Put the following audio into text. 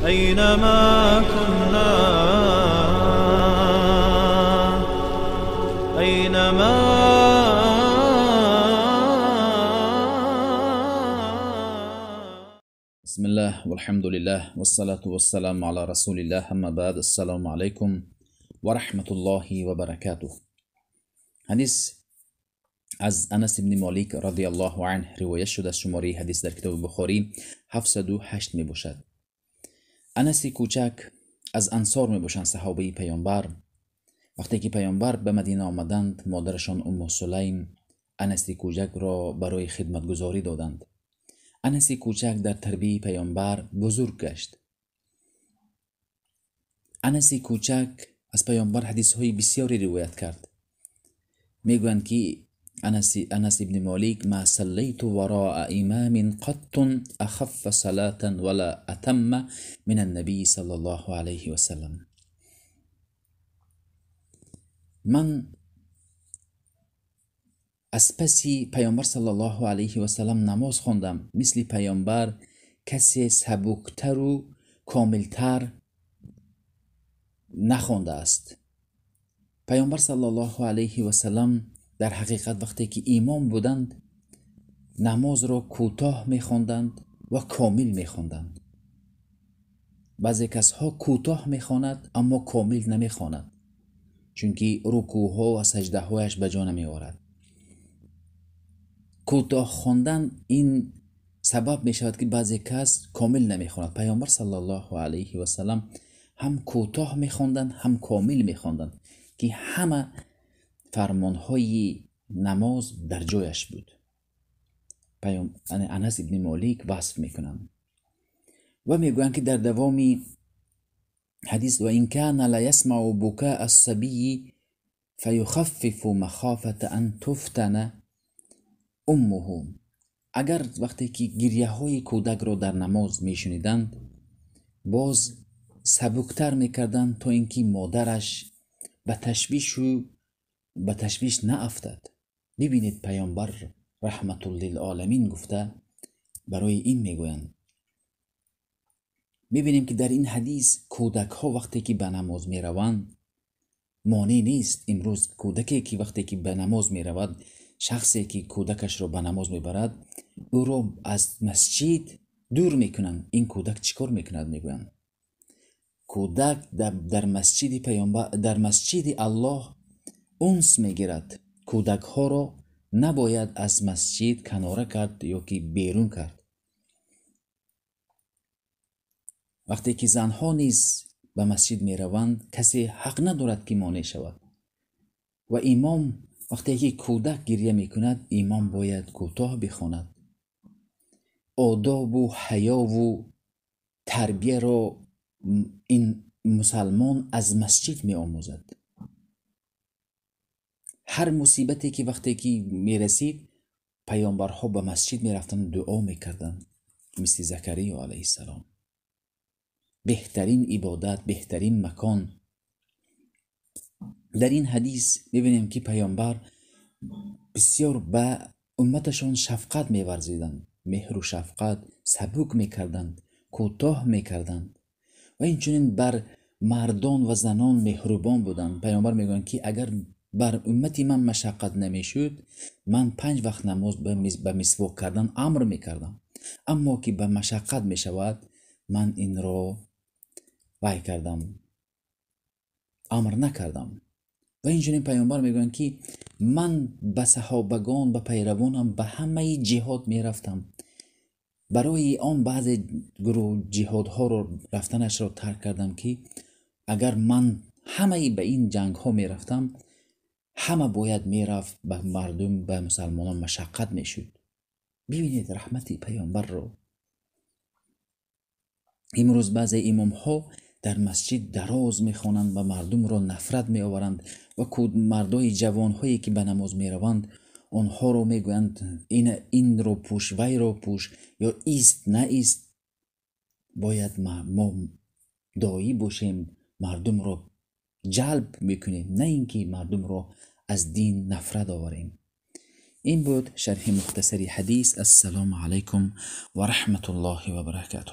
أينما كنا أينما بسم الله والحمد لله والصلاة والسلام على رسول الله اما بعد. السلام عليكم ورحمة الله وبركاته. حدیث از انس بن مالک رضی الله عنه روایت شد از شماره حدیث در کتاب بخاری 708 می باشد. انس کوچک از انصار می باشند، صحابه پیامبر. وقتی که پیامبر به مدینه آمدند، مادرشان ام سلیم انس کوچک را برای خدمتگزاری دادند. انس کوچک در تربیت پیامبر بزرگ گشت. انس کوچک از پیامبر حدیث های بسیاری روایت کرد. میگویند که انس ابن مالک ما صلیت وراء امام قط اخف صلاة ولا اتم من النبی صلی الله علیه و سلم. من از پسی پیامبر صلی الله علیه و سلم نماز خواندم، مثل پیامبر کسی سبکتر و کاملتر نخوانده است. پیامبر صلی الله علیه و سلم در حقیقت وقتی که امام بودند، نماز را کوتاه میخواندند و کامل میخواندند. بعضی کسها کوتاه میخواند اما کامل نمیخواند، چونکه رکوعها و سجده هایش به جا نمیآورد. کوتاه خواندن این سبب می شود که بعضی کس کامل نمیخواند. پیامبر صلی الله علیه و سلم هم کوتاه میخواندند هم کامل میخواندند که همه فرمانهای نماز در جایش بود. انس ابن مالک وصف میکنند و میگویند که در دوامی حدیث و این کان لا یسمع بکاء الصبی فیخفف مخافة ان تفتن امه. اگر وقتی که گریه های کودک را در نماز میشنیدند، باز سبکتر میکردند تا اینکه مادرش به تشویش نافتد. ببینید پیامبر رحمت للعالمین گفته برای این میگویند. میبینیم که در این حدیث کودک ها وقتی که به نماز میروند مانع نیست. امروز کودکی که وقتی که به نماز میرود، شخصی که کودکش را به نماز میبرد، او را از مسجد دور میکنند. این کودک چیکار میکند؟ میگویند کودک در مسجد پیامبر، در مسجد الله انس میگیرد. کودک ها را نباید از مسجد کناره کرد یا که بیرون کرد. وقتی که زنها نیز به مسجد میروند، کسی حق ندارد که مانع شود. و امام وقتی که کودک گریه میکند، امام باید کوتاه بخواند. آداب و حیا و تربیه را این مسلمان از مسجد می آموزد. هر مصیبتی که وقتی که میرسید، پیامبرها به مسجد میرفتند، دعا میکردند، مثل زکریا علیه السلام. بهترین عبادت، بهترین مکان. در این حدیث میبینیم که پیامبر بسیار به امتشان شفقت میورزیدند، مهر و شفقت، سبک میکردند، کوتاه میکردند و اینچنین بر مردان و زنان مهربان بودند. پیامبر میگویند که اگر بر امتی من مشقت نمیشد، من 5 وقت نماز به مسواک کردن امر میکردم، اما که به مشقت میشود، من این را وای کردم، امر نکردم. و اینجوری پیامبر میگویند که من به صحابگان، به پیروانم به همه جهاد میرفتم. برای آن بعض گروه جهادها رو رفتنش را ترک کردم که اگر من همه به این جنگ ها میرفتم، همه باید میرفت، به مردم، به مسلمانان مشقت میشد. ببینید رحمت پیامبر رو. امروز بعض امام ها در مسجد دراز میخوانند و مردم را نفرت میآورند و مردای جوان هایی که به نماز میروند، آنها رو میگویند این رو پوش، وی رو پوش، یا ایست نه ایست. باید ما دایی باشیم، مردم را جلب میکنیم، نه اینکه مردم را از دین نفرت آوریم. این بود شرح مختصری حدیث. السلام علیکم و رحمت الله و برکاته.